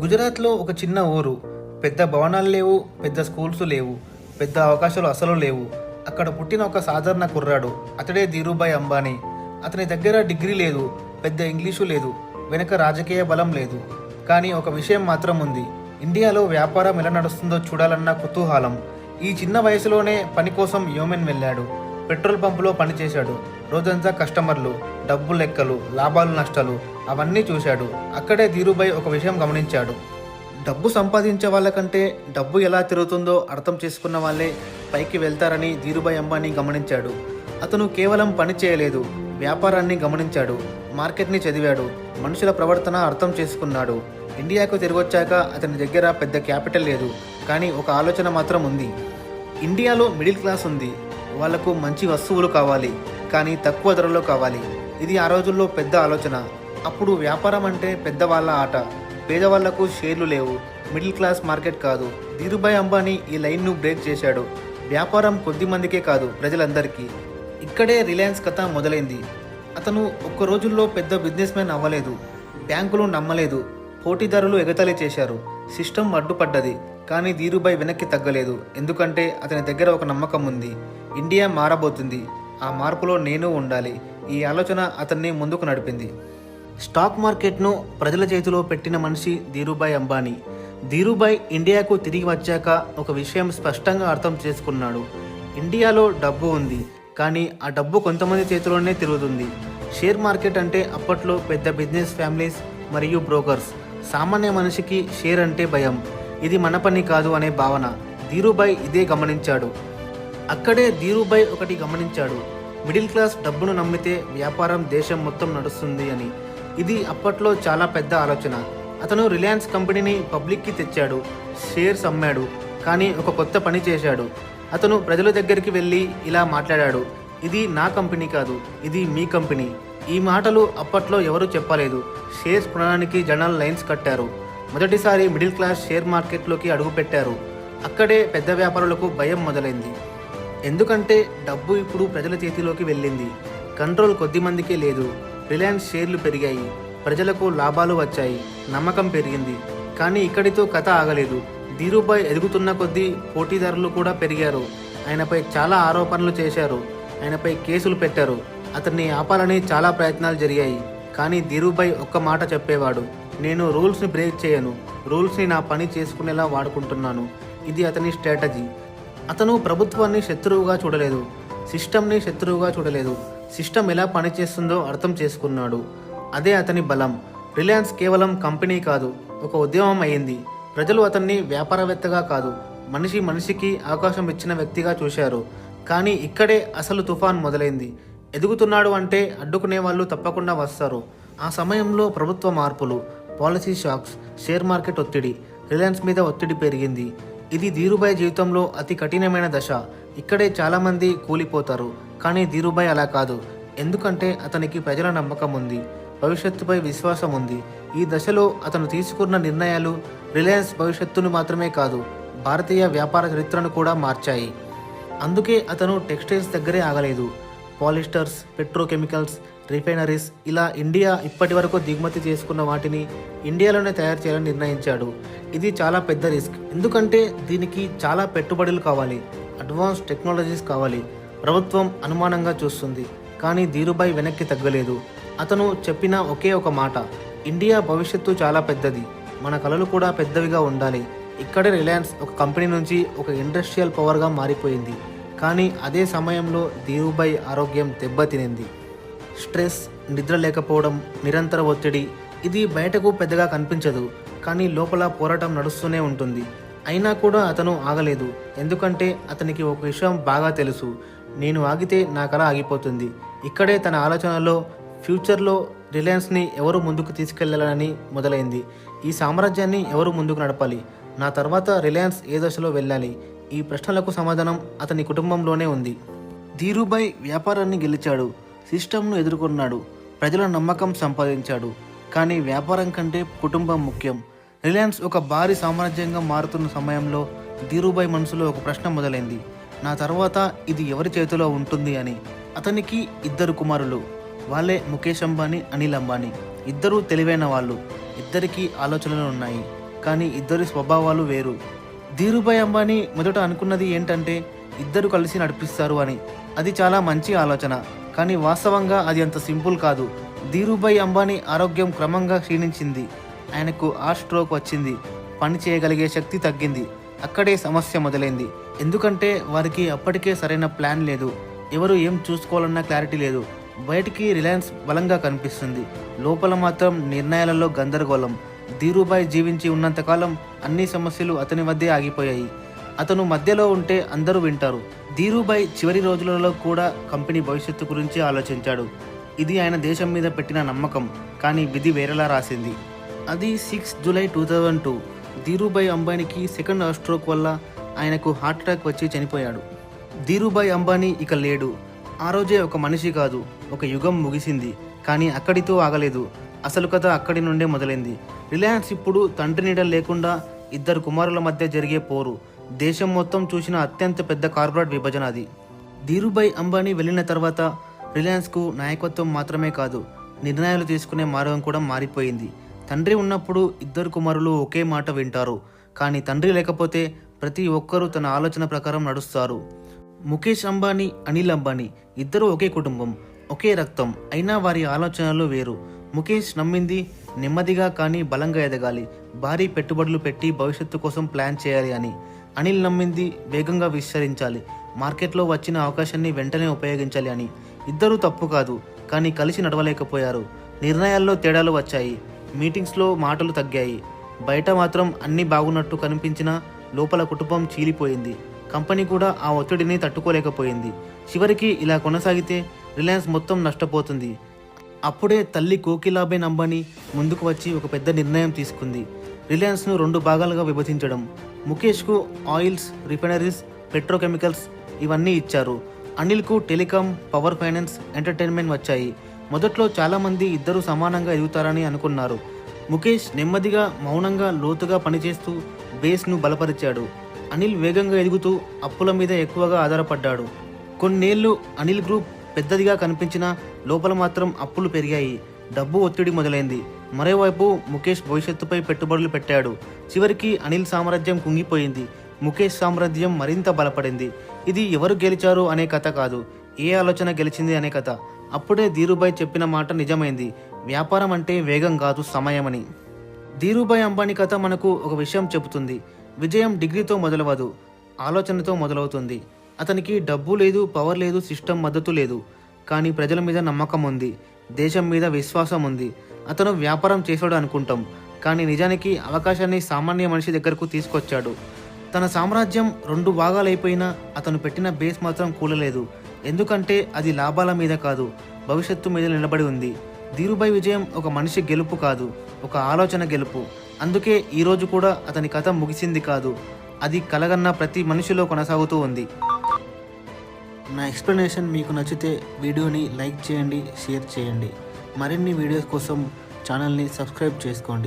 గుజరాత్లో ఒక చిన్న ఊరు. పెద్ద భవనాలు లేవు, పెద్ద స్కూల్స్ లేవు, పెద్ద అవకాశాలు అసలు లేవు. అక్కడ పుట్టిన ఒక సాధారణ కుర్రాడు, అతడే ధీరుభాయ్ అంబానీ. అతని దగ్గర డిగ్రీ లేదు, పెద్ద ఇంగ్లీషు లేదు, వెనక రాజకీయ బలం లేదు. కానీ ఒక విషయం మాత్రం ఉంది. ఇండియాలో వ్యాపారం ఎలా నడుస్తుందో చూడాలన్న కుతూహలం. ఈ చిన్న వయసులోనే పని కోసం యోమెన్ వెళ్ళాడు. పెట్రోల్ పంపులో పనిచేశాడు. రోజంతా కస్టమర్లు, డబ్బు లెక్కలు, లాభాలు నష్టాలు అవన్నీ చూశాడు. అక్కడే ధీరుభాయ్ ఒక విషయం గమనించాడు. డబ్బు సంపాదించే వాళ్ళకంటే డబ్బు ఎలా తిరుగుతుందో అర్థం చేసుకున్న వాళ్ళే పైకి వెళ్తారని ధీరుభాయ్ అంబానీ గమనించాడు. అతను కేవలం పని చేయలేదు, వ్యాపారాన్ని గమనించాడు, మార్కెట్ని చదివాడు, మనుషుల ప్రవర్తన అర్థం చేసుకున్నాడు. ఇండియాకు తిరిగొచ్చాక అతని దగ్గర పెద్ద క్యాపిటల్ లేదు, కానీ ఒక ఆలోచన మాత్రం ఉంది. ఇండియాలో మిడిల్ క్లాస్ ఉంది, వాళ్లకు మంచి వస్తువులు కావాలి, కానీ తక్కువ ధరలో కావాలి. ఇది ఆ రోజుల్లో పెద్ద ఆలోచన. అప్పుడు వ్యాపారం అంటే పెద్దవాళ్ళ ఆట. పేదవాళ్లకు షేర్లు లేవు, మిడిల్ క్లాస్ మార్కెట్ కాదు. ధీరుభాయ్ అంబానీ ఈ లైన్ను బ్రేక్ చేశాడు. వ్యాపారం కొద్ది మందికే కాదు, ప్రజలందరికీ. ఇక్కడే రిలయన్స్ కథ మొదలైంది. అతను ఒక్క రోజుల్లో పెద్ద బిజినెస్ మ్యాన్ అవ్వలేదు. బ్యాంకులు నమ్మలేదు, పోటీదారులు ఎగతాళి చేశారు, సిస్టమ్ అడ్డుపడ్డది. కానీ ధీరుభాయ్ వెనక్కి తగ్గలేదు. ఎందుకంటే అతని దగ్గర ఒక నమ్మకం ఉంది. ఇండియా మారబోతుంది, ఆ మార్పులో నేను ఉండాలి. ఈ ఆలోచన అతన్ని ముందుకు నడిపింది. స్టాక్ మార్కెట్ను ప్రజల చేతిలో పెట్టిన మనిషి ధీరుభాయ్ అంబానీ. ధీరుభాయ్ ఇండియాకు తిరిగి వచ్చాక ఒక విషయం స్పష్టంగా అర్థం చేసుకున్నాడు. ఇండియాలో డబ్బు ఉంది, కానీ ఆ డబ్బు కొంతమంది చేతిలోనే తిరుగుతుంది. షేర్ మార్కెట్ అంటే అప్పట్లో పెద్ద బిజినెస్ ఫ్యామిలీస్ మరియు బ్రోకర్స్. సామాన్య మనిషికి షేర్ అంటే భయం. ఇది మన పని కాదు అనే భావన. ధీరుభాయ్ ఇదే గమనించాడు. అక్కడే ధీరుభాయ్ ఒకటి గమనించాడు. మిడిల్ క్లాస్ డబ్బును నమ్మితే వ్యాపారం దేశం మొత్తం నడుస్తుంది అని. ఇది అప్పట్లో చాలా పెద్ద ఆలోచన. అతను రిలయన్స్ కంపెనీని పబ్లిక్కి తెచ్చాడు, షేర్స్ అమ్మాడు. కానీ ఒక కొత్త పని చేశాడు. అతను ప్రజల దగ్గరికి వెళ్ళి ఇలా మాట్లాడాడు: ఇది నా కంపెనీ కాదు, ఇది మీ కంపెనీ. ఈ మాటలు అప్పట్లో ఎవరూ చెప్పలేదు. షేర్స్ కొనడానికి జనాలు లైన్స్ కట్టారు. మొదటిసారి మిడిల్ క్లాస్ షేర్ మార్కెట్లోకి అడుగుపెట్టారు. అక్కడే పెద్ద వ్యాపారులకు భయం మొదలైంది. ఎందుకంటే డబ్బు ఇప్పుడు ప్రజల చేతిలోకి వెళ్ళింది. కంట్రోల్ కొద్ది మందికే లేదు. రిలయన్స్ షేర్లు పెరిగాయి, ప్రజలకు లాభాలు వచ్చాయి, నమ్మకం పెరిగింది. కానీ ఇక్కడితో కథ ఆగలేదు. ధీరుభాయ్ ఎదుగుతున్న కొద్దీ పోటీదారులు కూడా పెరిగారు. ఆయనపై చాలా ఆరోపణలు చేశారు, ఆయనపై కేసులు పెట్టారు. అతన్ని ఆపాలని చాలా ప్రయత్నాలు జరిగాయి. కానీ ధీరుభాయ్ ఒక్క మాట చెప్పేవాడు: నేను రూల్స్ని బ్రేక్ చేయను, రూల్స్ని నా పని చేసుకునేలా వాడుకుంటున్నాను. ఇది అతని స్ట్రాటజీ. అతను ప్రభుత్వాన్ని శత్రువుగా చూడలేదు, సిస్టమ్ని శత్రువుగా చూడలేదు. సిస్టమ్ ఎలా పనిచేస్తుందో అర్థం చేసుకున్నాడు. అదే అతని బలం. రిలయన్స్ కేవలం కంపెనీ కాదు, ఒక ఉద్యమం అయింది. ప్రజలు అతన్ని వ్యాపారవేత్తగా కాదు, మనిషి మనిషికి అవకాశం ఇచ్చిన వ్యక్తిగా చూశారు. కానీ ఇక్కడే అసలు తుఫాన్ మొదలైంది. ఎదుగుతున్నాడు అంటే అడ్డుకునే వాళ్ళు తప్పకుండా వస్తారు. ఆ సమయంలో ప్రభుత్వ మార్పులు, పాలసీ షాక్స్, షేర్ మార్కెట్ ఒత్తిడి, రిలయన్స్ మీద ఒత్తిడి పెరిగింది. ఇది ధీరుభాయ్ జీవితంలో అతి కఠినమైన దశ. ఇక్కడే చాలామంది కూలిపోతారు. కానీ ధీరుభాయ్ అలా కాదు. ఎందుకంటే అతనికి ప్రజల నమ్మకం ఉంది, భవిష్యత్తుపై విశ్వాసం ఉంది. ఈ దశలో అతను తీసుకున్న నిర్ణయాలు రిలయన్స్ భవిష్యత్తును మాత్రమే కాదు, భారతీయ వ్యాపార చరిత్రను కూడా మార్చాయి. అందుకే అతను టెక్స్టైల్స్ దగ్గరే ఆగలేదు. పాలిస్టర్స్, పెట్రోకెమికల్స్, రిఫైనరీస్, ఇలా ఇండియా ఇప్పటి వరకు దిగుమతి చేసుకున్న వాటిని ఇండియాలోనే తయారు చేయాలని నిర్ణయించాడు. ఇది చాలా పెద్ద రిస్క్. ఎందుకంటే దీనికి చాలా పెట్టుబడులు కావాలి, అడ్వాన్స్ టెక్నాలజీస్ కావాలి. ప్రభుత్వం అనుమానంగా చూస్తుంది. కానీ ధీరుభాయ్ వెనక్కి తగ్గలేదు. అతను చెప్పిన ఒకే ఒక మాట: ఇండియా భవిష్యత్తు చాలా పెద్దది, మన కలలు కూడా పెద్దవిగా ఉండాలి. ఇక్కడే రిలయన్స్ ఒక కంపెనీ నుంచి ఒక ఇండస్ట్రియల్ పవర్గా మారిపోయింది. కానీ అదే సమయంలో ధీరుభాయ్ ఆరోగ్యం దెబ్బతినింది. స్ట్రెస్, నిద్ర లేకపోవడం, నిరంతర ఒత్తిడి. ఇది బయటకు పెద్దగా కనిపించదు, కానీ లోపల పోరాటం నడుస్తూనే ఉంటుంది. అయినా కూడా అతను ఆగలేదు. ఎందుకంటే అతనికి ఒక విషయం బాగా తెలుసు: నేను ఆగితే నా కళ ఆగిపోతుంది. ఇక్కడే తన ఆలోచనలో ఫ్యూచర్లో రిలయన్స్ని ఎవరు ముందుకు తీసుకెళ్లాలని మొదలైంది. ఈ సామ్రాజ్యాన్ని ఎవరు ముందుకు నడపాలి? నా తర్వాత రిలయన్స్ ఏ దశలో వెళ్ళాలి? ఈ ప్రశ్నలకు సమాధానం అతని కుటుంబంలోనే ఉంది. ధీరుభాయ్ వ్యాపారాన్ని గెలిచాడు, సిస్టమ్ను ఎదుర్కొన్నాడు, ప్రజల నమ్మకం సంపాదించాడు. కానీ వ్యాపారం కంటే కుటుంబం ముఖ్యం. రిలయన్స్ ఒక భారీ సామ్రాజ్యంగా మారుతున్న సమయంలో ధీరుభాయ్ మనసులో ఒక ప్రశ్న మొదలైంది: నా తర్వాత ఇది ఎవరి చేతిలో ఉంటుంది అని. అతనికి 2 కుమారులు. వాళ్ళే ముఖేష్ అంబానీ, అనిల్ అంబానీ. ఇద్దరూ తెలివైన వాళ్ళు, ఇద్దరికీ ఆలోచనలు ఉన్నాయి. కానీ ఇద్దరి స్వభావాలు వేరు. ధీరుభాయ్ అంబానీ మొదట అనుకున్నది ఏంటంటే ఇద్దరు కలిసి నడిపిస్తారు అని. అది చాలా మంచి ఆలోచన, కానీ వాస్తవంగా అది అంత సింపుల్ కాదు. ధీరుభాయ్ అంబానీ ఆరోగ్యం క్రమంగా క్షీణించింది. ఆయనకు హార్ట్ స్ట్రోక్ వచ్చింది. పని చేయగలిగే శక్తి తగ్గింది. అక్కడే సమస్య మొదలైంది. ఎందుకంటే వారికి అప్పటికే సరైన ప్లాన్ లేదు. ఎవరు ఏం చూసుకోవాలన్న క్లారిటీ లేదు. బయటికి రిలయన్స్ బలంగా కనిపిస్తుంది, లోపల మాత్రం నిర్ణయాలలో గందరగోళం. ధీరుభాయ్ జీవించి ఉన్నంతకాలం అన్ని సమస్యలు అతని వద్దే ఆగిపోయాయి. అతను మధ్యలో ఉంటే అందరూ వింటారు. ధీరుభాయ్ చివరి రోజులలో కూడా కంపెనీ భవిష్యత్తు గురించి ఆలోచించాడు. ఇది ఆయన దేశం మీద పెట్టిన నమ్మకం. కానీ విధి వేరేలా రాసింది. అది 6 జూలై 2002. ధీరుభాయ్ అంబానీకి సెకండ్ హార్ట్ స్ట్రోక్ వల్ల ఆయనకు హార్ట్ అటాక్ వచ్చి చనిపోయాడు. ధీరుభాయ్ అంబానీ ఇక లేడు. ఆ రోజే ఒక మనిషి కాదు, ఒక యుగం ముగిసింది. కానీ అక్కడితో ఆగలేదు. అసలు కథ అక్కడి నుండే మొదలైంది. రిలయన్స్ ఇప్పుడు తండ్రి నీడ లేకుండా ఇద్దరు కుమారుల మధ్య జరిగే పోరు. దేశం మొత్తం చూసిన అత్యంత పెద్ద కార్పొరేట్ విభజన అది. ధీరుభాయ్ అంబానీ వెళ్ళిన తర్వాత రిలయన్స్కు నాయకత్వం మాత్రమే కాదు, నిర్ణయాలు తీసుకునే మార్గం కూడా మారిపోయింది. తండ్రి ఉన్నప్పుడు ఇద్దరు కుమారులు ఒకే మాట వింటారు. కానీ తండ్రి లేకపోతే ప్రతి ఒక్కరూ తన ఆలోచన ప్రకారం నడుస్తారు. ముఖేష్ అంబానీ, అనిల్ అంబానీ ఇద్దరు ఒకే కుటుంబం, ఒకే రక్తం. అయినా వారి ఆలోచనలు వేరు. ముఖేష్ నమ్మింది నెమ్మదిగా కానీ బలంగా ఎదగాలి, భారీ పెట్టుబడులు పెట్టి భవిష్యత్తు కోసం ప్లాన్ చేయాలి అని. అనిల్ నమ్మింది వేగంగా విస్తరించాలి, మార్కెట్లో వచ్చిన అవకాశాన్ని వెంటనే ఉపయోగించాలి అని. ఇద్దరూ తప్పు కాదు, కానీ కలిసి నడవలేకపోయారు. నిర్ణయాల్లో తేడాలు వచ్చాయి. మీటింగ్స్లో మాటలు తగ్గాయి. బయట మాత్రం అన్నీ బాగున్నట్టు కనిపించినా లోపల కుటుంబం చీలిపోయింది. కంపెనీ కూడా ఆ ఒత్తిడిని తట్టుకోలేకపోయింది. చివరికి ఇలా కొనసాగితే రిలయన్స్ మొత్తం నష్టపోతుంది. అప్పుడే తల్లి కోకిలాబేన్ అంబానీ ముందుకు వచ్చి ఒక పెద్ద నిర్ణయం తీసుకుంది. రిలయన్స్ను 2 భాగాలుగా విభజించడం. ముఖేష్కు ఆయిల్స్, రిఫైనరీస్, పెట్రోకెమికల్స్ ఇవన్నీ ఇచ్చారు. అనిల్కు టెలికాం, పవర్ ఫైనాన్స్, ఎంటర్టైన్మెంట్ వచ్చాయి. మొదట్లో చాలామంది ఇద్దరు సమానంగా ఎదుగుతారని అనుకున్నారు. ముఖేష్ నెమ్మదిగా, మౌనంగా, లోతుగా పనిచేస్తూ బేస్ను బలపరిచాడు. అనిల్ వేగంగా ఎదుగుతూ అప్పుల మీద ఎక్కువగా ఆధారపడ్డాడు. కొన్నేళ్లు అనిల్ గ్రూప్ పెద్దదిగా కనిపించినా లోపల మాత్రం అప్పులు పెరిగాయి. డబ్బు ఒత్తిడి మొదలైంది. మరోవైపు ముఖేష్ భవిష్యత్తుపై పెట్టుబడులు పెట్టాడు. చివరికి అనిల్ సామ్రాజ్యం కుంగిపోయింది. ముఖేష్ సామ్రాజ్యం మరింత బలపడింది. ఇది ఎవరు గెలిచారు అనే కథ కాదు, ఏ ఆలోచన గెలిచింది అనే కథ. అప్పుడే ధీరుభాయ్ చెప్పిన మాట నిజమైంది. వ్యాపారం అంటే వేగం కాదు, సమయమని. ధీరుభాయ్ అంబానీ కథ మనకు ఒక విషయం చెబుతుంది. విజయం డిగ్రీతో మొదలవదు, ఆలోచనతో మొదలవుతుంది. అతనికి డబ్బు లేదు, పవర్ లేదు, సిస్టమ్ మద్దతు లేదు. కానీ ప్రజల మీద నమ్మకం ఉంది, దేశం మీద విశ్వాసం ఉంది. అతను వ్యాపారం చేశాడు అనుకుంటాం, కానీ నిజానికి అవకాశాన్ని సామాన్య మనిషి దగ్గరకు తీసుకొచ్చాడు. తన సామ్రాజ్యం 2 భాగాలైపోయినా అతను పెట్టిన బేస్ మాత్రం కూలలేదు. ఎందుకంటే అది లాభాల మీద కాదు, భవిష్యత్తు మీద నిలబడి ఉంది. ధీరుభాయ్ విజయం ఒక మనిషి గెలుపు కాదు, ఒక ఆలోచన గెలుపు. అందుకే ఈరోజు కూడా అతని కథ ముగిసింది కాదు, అది కలగన్న ప్రతి మనిషిలో కొనసాగుతూ ఉంది. నా ఎక్స్ప్లెనేషన్ మీకు నచ్చితే వీడియోని లైక్ చేయండి, షేర్ చేయండి. మరిన్ని వీడియోస్ కోసం ఛానల్ని సబ్స్క్రైబ్ చేసుకోండి.